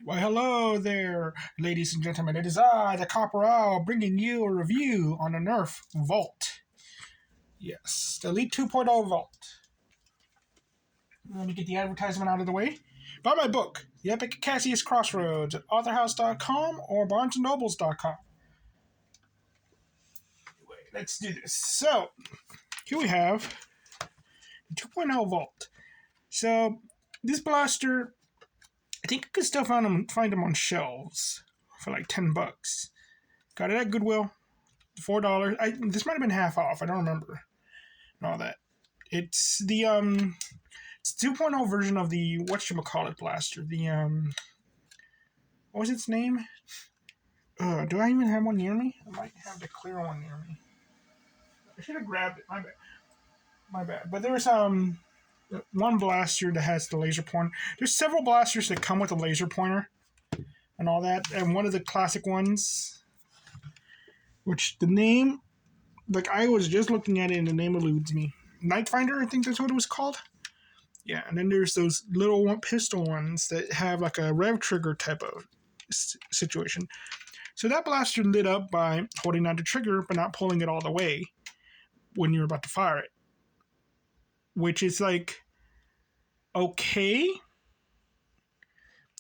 Why, hello there, ladies and gentlemen. It is I, the Corporal, bringing you a review on the Nerf Vault. Yes, the Elite 2.0 Vault. Let me get the advertisement out of the way. Buy my book, The Epic Cassius Crossroads, at authorhouse.com or barnesandnobles.com. Anyway, let's do this. So, here we have the 2.0 Vault. So, this blaster, I think you can still find them on shelves for like $10. Got it at Goodwill, $4. This might have been half off. I don't remember and all that. It's the it's 2.0 version of the whatchamacallit blaster. The what was its name? Do I even have one near me? I might have the clear one near me. I should have grabbed it. My bad. But there's one blaster that has the laser pointer. There's several blasters that come with a laser pointer and all that. And one of the classic ones, which the name, like I was just looking at it and the name eludes me. Nightfinder, I think that's what it was called. Yeah, and then there's those little pistol ones that have like a rev trigger type of situation. So that blaster lit up by holding on the trigger but not pulling it all the way when you're about to fire it. Which is like okay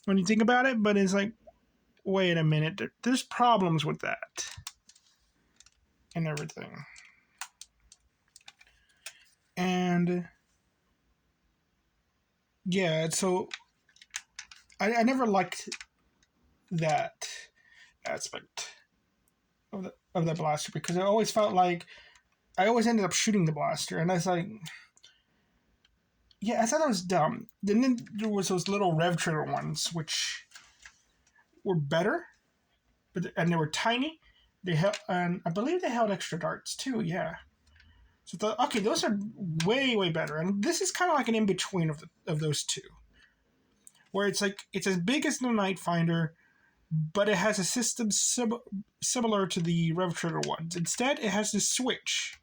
when you think about it, but it's like, wait a minute, there's problems with that and everything. And yeah, so I never liked that aspect of that blaster because I always felt like I always ended up shooting the blaster, and I was like, yeah, I thought that was dumb. Then there was those little rev trigger ones, which were better, and they were tiny. They held, and I believe they held extra darts too. Yeah. So okay, those are way, way better. And this is kind of like an in-between of those two. Where it's like, it's as big as the Nightfinder, but it has a system similar to the rev trigger ones. Instead, it has this switch.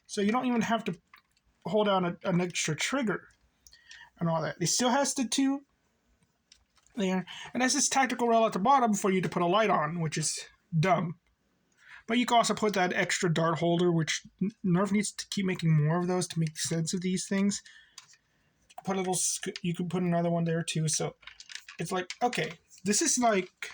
So you don't even have to hold down an extra trigger and all that. It still has the two there. And has this tactical rail at the bottom for you to put a light on, which is dumb. But you can also put that extra dart holder, which Nerf needs to keep making more of those to make sense of these things. You can put another one there too. So it's like, okay, this is like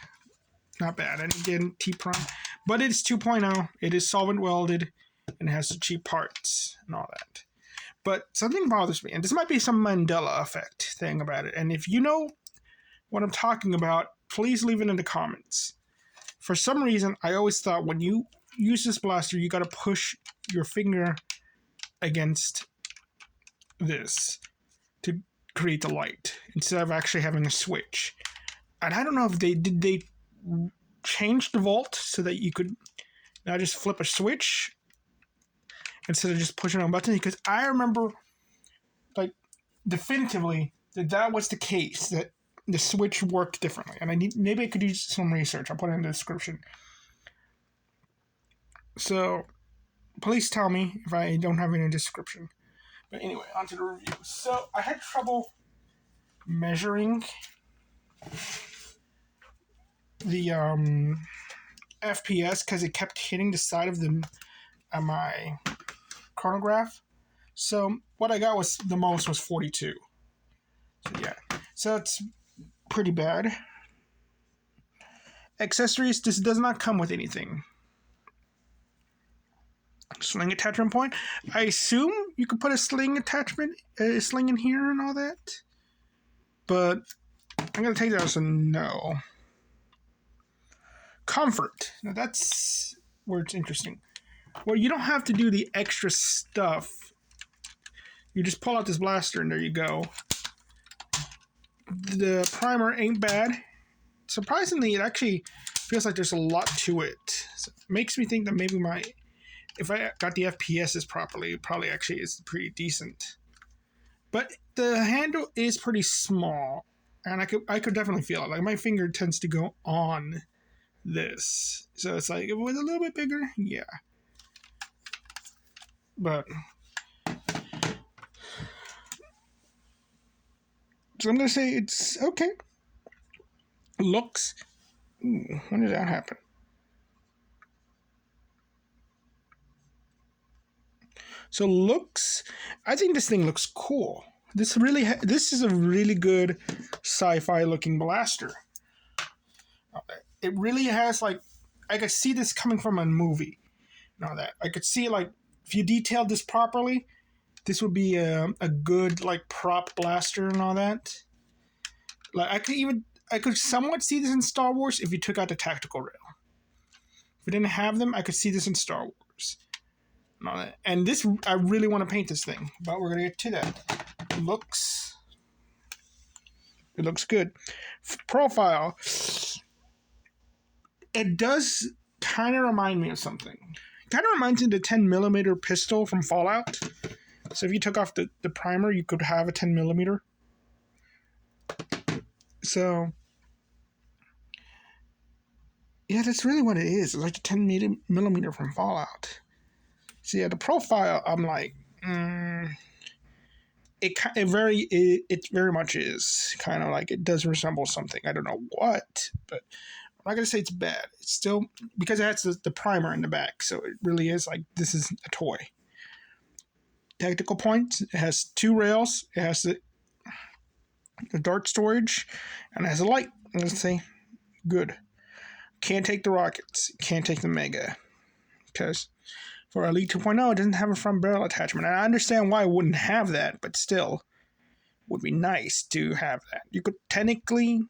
not bad. And again, T-Prime, but it's 2.0. It is solvent welded and it has the cheap parts and all that. But something bothers me, and this might be some Mandela effect thing about it. And if you know what I'm talking about, please leave it in the comments. For some reason, I always thought when you use this blaster, you got to push your finger against this to create the light instead of actually having a switch. And I don't know if they change the vault so that you could now just flip a switch instead of just pushing on a button, because I remember like definitively that was the case, that the switch worked differently, and maybe I could do some research. I'll put it in the description. So please tell me if I don't have it in the description. But anyway, on to the review. So I had trouble measuring the FPS because it kept hitting the side of my chronograph. So what I got was the most was 42. So yeah, so it's pretty bad. Accessories, this does not come with anything. Sling attachment point. I assume you could put a sling in here and all that. But I'm going to take that as a no. Comfort. Now that's where it's interesting. Well, you don't have to do the extra stuff. You just pull out this blaster and there you go. The primer ain't bad. Surprisingly, it actually feels like there's a lot to it. So it makes me think that maybe if I got the FPSs properly, it probably actually is pretty decent. But the handle is pretty small, and I could definitely feel it. Like my finger tends to go on this, so it's like if it was a little bit bigger, yeah. But so I'm gonna say it's okay. Looks. Ooh, when did that happen? So looks. I think this thing looks cool. This is a really good sci-fi looking blaster. It really has like, I could see this coming from a movie. Now that I could see like, if you detailed this properly, this would be a good like prop blaster and all that. Like I could somewhat see this in Star Wars if you took out the tactical rail. If we didn't have them, I could see this in Star Wars. And all that. And this, I really want to paint this thing, but we're gonna get to that. It looks good. Profile. It does kind of remind me of something. It kind of reminds me of the 10mm pistol from Fallout. So if you took off the primer, you could have a 10mm. So, yeah, that's really what it is. It's like the 10mm from Fallout. So yeah, the profile, I'm like, it very much is kind of like, it does resemble something. I don't know what, but I'm not gonna say it's bad. It's still, because it has the primer in the back, so it really is like, this is a toy. Tactical points. It has 2 rails. It has the dart storage, and it has a light. Let's say, good. Can't take the rockets. Can't take the Mega, because for Elite 2.0, it doesn't have a front barrel attachment. And I understand why it wouldn't have that, but still, would be nice to have that. You could technically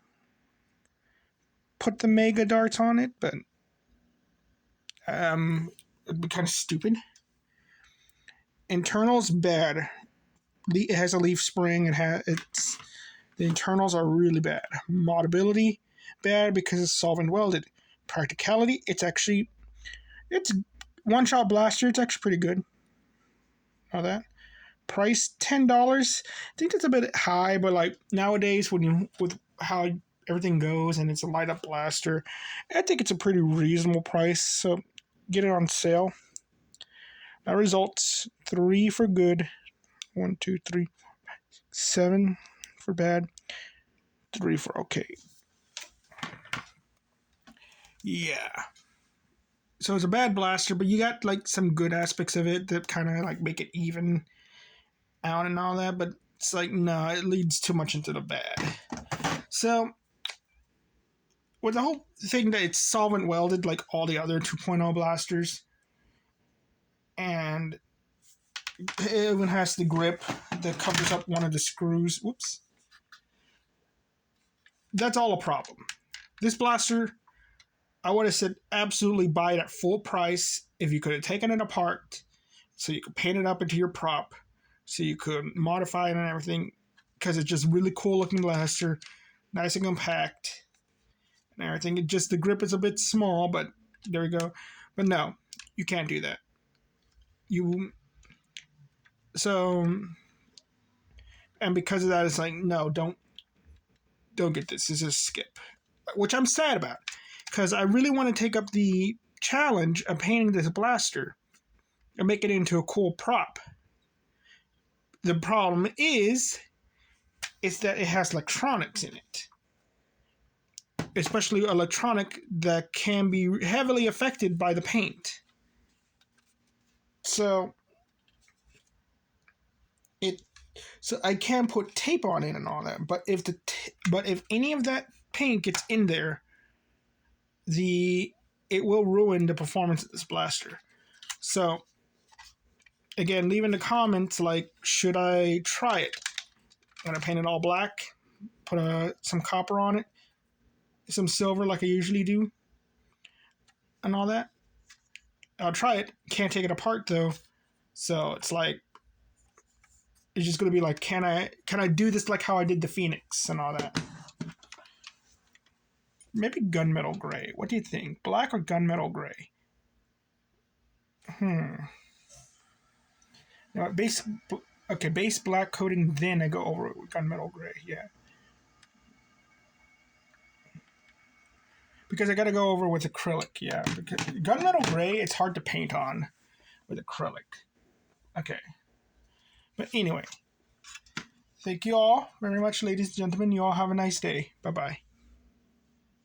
put the Mega darts on it, but it'd be kind of stupid. Internals bad. It has a leaf spring. The internals are really bad. Modability bad because it's solvent welded. Practicality, it's one-shot blaster. It's actually pretty good. All that. Price $10. I think that's a bit high, but like nowadays, with how everything goes and it's a light-up blaster, I think it's a pretty reasonable price. So get it on sale. Now results: 3 for good, 1, 2, 3, 7 for bad, 3 for okay. Yeah. So it's a bad blaster, but you got like some good aspects of it that kind of like make it even out and all that, but it's like, no, it leads too much into the bad. So with the whole thing that it's solvent welded like all the other 2.0 blasters, and it even has the grip that covers up one of the screws. Whoops. That's all a problem. This blaster, I would have said absolutely buy it at full price if you could have taken it apart so you could paint it up into your prop, so you could modify it and everything, because it's just really cool looking blaster, nice and compact and everything. The grip is a bit small, but there we go. But no, you can't do that. And because of that, it's like, no, don't get this. This is skip, which I'm sad about, because I really want to take up the challenge of painting this blaster and make it into a cool prop. The problem is that it has electronics in it, especially electronic that can be heavily affected by the paint. So I can put tape on it and all that, but if any of that paint gets in there, it will ruin the performance of this blaster. So again, leave in the comments, like, should I try it? I'm gonna paint it all black, put some copper on it, some silver like I usually do, and all that. I'll try it. Can't take it apart though, so it's like, it's just gonna be like, can I do this like how I did the Phoenix and all that? Maybe gunmetal gray. What do you think? Black or gunmetal gray? No, base black coating, then I go over it with gunmetal gray. Yeah. Because I gotta go over with acrylic, yeah. Because gunmetal gray, it's hard to paint on with acrylic. Okay. But anyway, thank you all very much, ladies and gentlemen. You all have a nice day. Bye-bye.